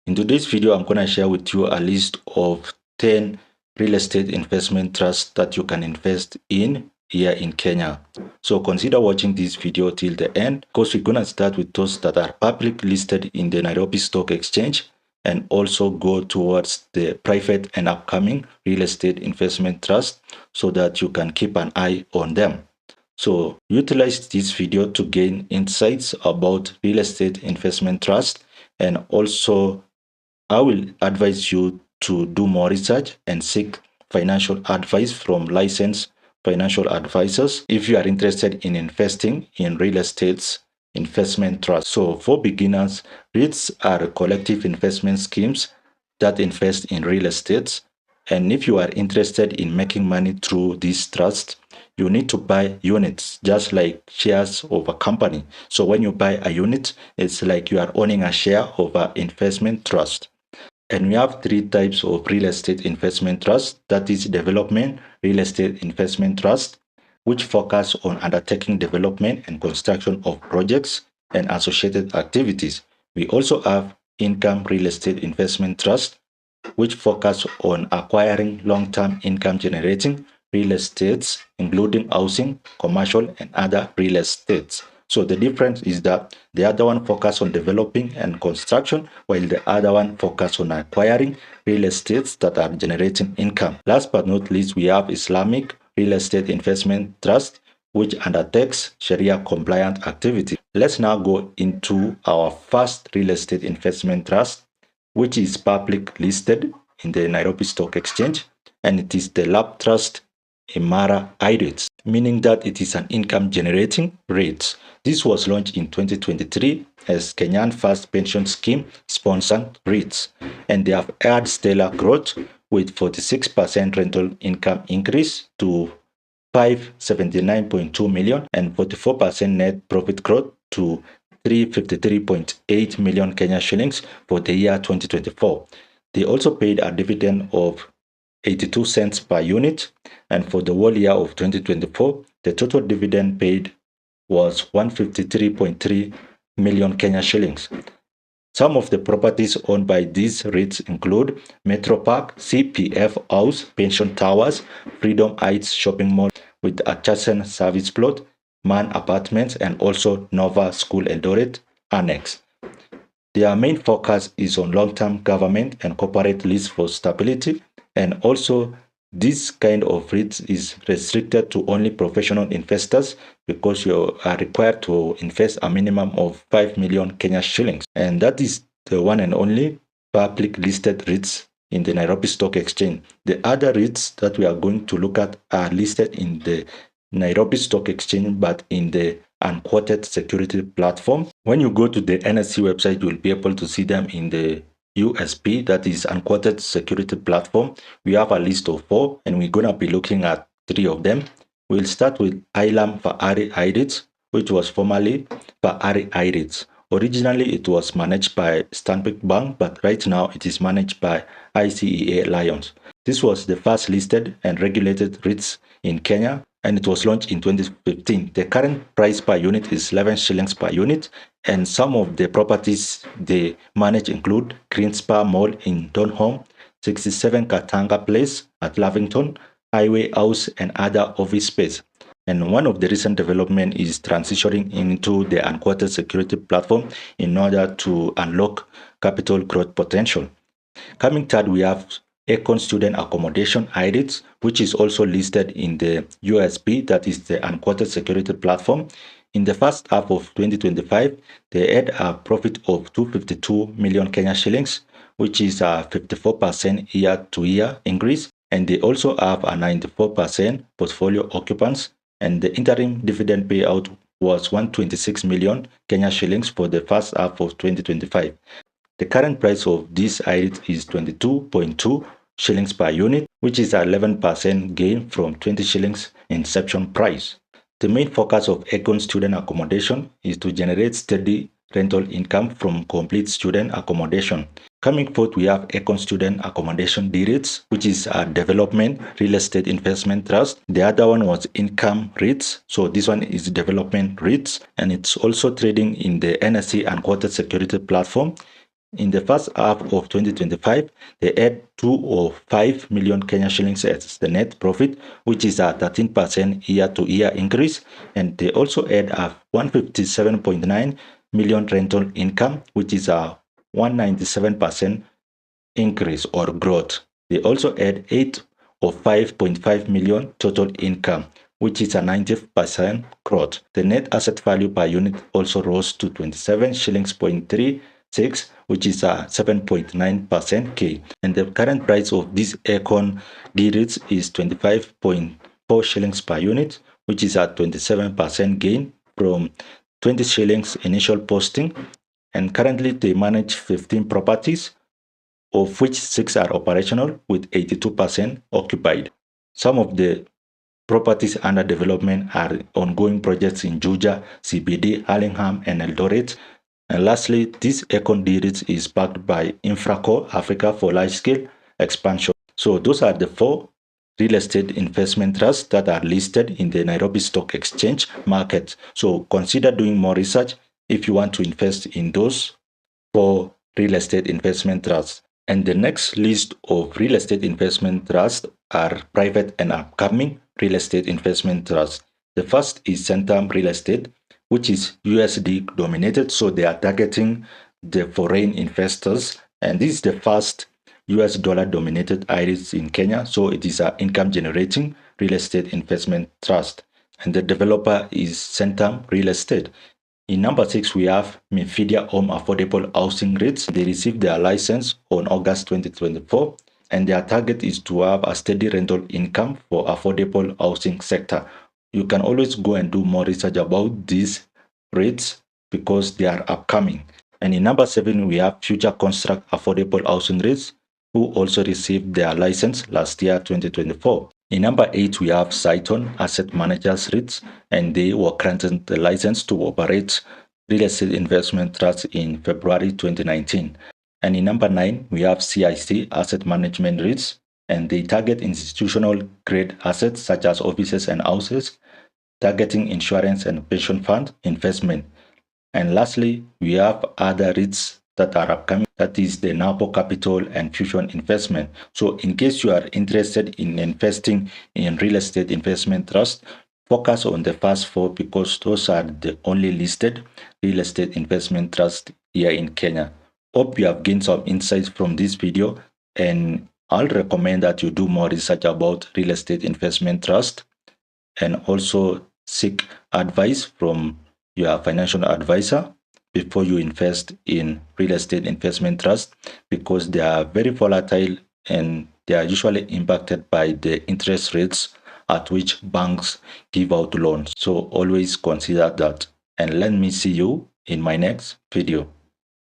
In today's video, I'm going to share with you a list of 10 real estate investment trusts that you can invest in here in Kenya. So consider watching this video till the end, because we're going to start with those that are public listed in the Nairobi Stock Exchange and also go towards the private and upcoming real estate investment trust so that you can keep an eye on them. So utilize this video to gain insights about real estate investment trust, and also I will advise you to do more research and seek financial advice from licensed financial advisors if you are interested in investing in real estate investment trust. So for beginners, REITs are collective investment schemes that invest in real estate. And if you are interested in making money through this trust, you need to buy units, just like shares of a company. So when you buy a unit, it's like you are owning a share of an investment trust. And we have three types of real estate investment trust. That is development real estate investment trust, which focus on undertaking development and construction of projects and associated activities. We also have income real estate investment trust, which focus on acquiring long-term income generating real estates, including housing, commercial, and other real estates. So the difference is that the other one focus on developing and construction, while the other one focus on acquiring real estates that are generating income. Last but not least, we have Islamic Real Estate Investment Trust, which undertakes Sharia compliant activity. Let's now go into our first real estate investment trust, which is public listed in the Nairobi Stock Exchange, and it is the LAPTRUST Imara I-REITs, meaning that it is an income generating REIT. This was launched in 2023 as Kenyan First Pension Scheme sponsored REITs, and they have had stellar growth with 46% rental income increase to 579.2 million and 44% net profit growth to 353.8 million Kenya shillings for the year 2024. They also paid a dividend of 82 cents per unit, and for the whole year of 2024, the total dividend paid was 153.3 million Kenya shillings. Some of the properties owned by these REITs include Metro Park, CPF House, Pension Towers, Freedom Heights Shopping Mall with adjacent service plot, Man Apartments, and also Nova School Eldoret Annex. Their main focus is on long-term government and corporate lease for stability, and also this kind of REIT is restricted to only professional investors because you are required to invest a minimum of 5 million Kenya shillings. And that is the one and only public listed REITs in the Nairobi Stock Exchange. The other REITs that we are going to look at are listed in the Nairobi Stock Exchange, but in the unquoted security platform. When you go to the NSE website, you will be able to see them in the USP, that is unquoted security platform. We have a list of 4, and we're going to be looking at 3 of them. We'll start with Fahari I-REITs, which was formerly Fahari I-REITs. Originally, it was managed by Stanbic Bank, but right now it is managed by ICEA Lions. This was the first listed and regulated REITs in Kenya, and it was launched in 2015. The current price per unit is 11 shillings per unit, and some of the properties they manage include Greenspa Mall in Donholm, 67 Katanga Place at Lavington, Highway House, and other office space. And one of the recent development is transitioning into the unquoted security platform in order to unlock capital growth potential. Coming third, we have Acorn Student Accommodation I-REITs, which is also listed in the USP, that is the unquoted security platform. In the first half of 2025, they had a profit of 252 million Kenya shillings, which is a 54% year-to-year increase, and they also have a 94% portfolio occupancy, and the interim dividend payout was 126 million Kenya shillings for the first half of 2025. The current price of this I-REIT is 22.2 shillings per unit, which is an 11% gain from 20 shillings inception price. The main focus of Acorn Student Accommodation is to generate steady rental income from complete student accommodation. Coming forth, we have Acorn Student Accommodation D-REITs, which is a development real estate investment trust. The other one was income REITs. So this one is development REITs, and it's also trading in the NSE unquoted security platform. In the first half of 2025, they had 205 million Kenya shillings as the net profit, which is a 13% year-to-year increase, and they also had a 157.9 million rental income, which is a 197% increase or growth. They also had 8 or 5.5 million total income, which is a 90% growth. The net asset value per unit also rose to 27 shillings point 36, which is a 7.9% K. And the current price of this Acorn D-REITs is 25.4 shillings per unit, which is a 27% gain from 20 shillings initial posting. And currently they manage 15 properties, of which 6 are operational with 82% occupied. Some of the properties under development are ongoing projects in Juja, CBD, Hurlingham, and Eldoret. And lastly, this Acorn D-REIT is backed by Infraco Africa for large-scale expansion. So those are the 4 real estate investment trusts that are listed in the Nairobi Stock Exchange market. So consider doing more research if you want to invest in those 4 real estate investment trusts. And the next list of real estate investment trusts are private and upcoming real estate investment trusts. The first is Centum Real Estate, which is USD dominated, so they are targeting the foreign investors. And this is the first US dollar dominated I-REITs in Kenya, so it is an income generating real estate investment trust. And the developer is Centum Real Estate. In number 6, we have Mi Vida Home Affordable Housing REITs. They received their license on August 2024, and their target is to have a steady rental income for affordable housing sector. You can always go and do more research about these REITs because they are upcoming. And in number 7, we have Future Construkt Affordable Housing REITs, who also received their license last year, 2024. In number 8, we have Cytonn Asset Managers REITs, and they were granted the license to operate real estate investment trusts in February 2019. And in number 9, we have CIC Asset Management REITs, and they target institutional grade assets such as offices and houses, targeting insurance and pension fund investment. And lastly, we have other REITs that are upcoming, that is the Napo Capital and Fusion Investment. So in case you are interested in investing in real estate investment trust, focus on the first 4 because those are the only listed real estate investment trust here in Kenya. Hope you have gained some insights from this video, and I'll recommend that you do more research about real estate investment trust and also seek advice from your financial advisor before you invest in real estate investment trust, because they are very volatile and they are usually impacted by the interest rates at which banks give out loans. So always consider that. And let me see you in my next video.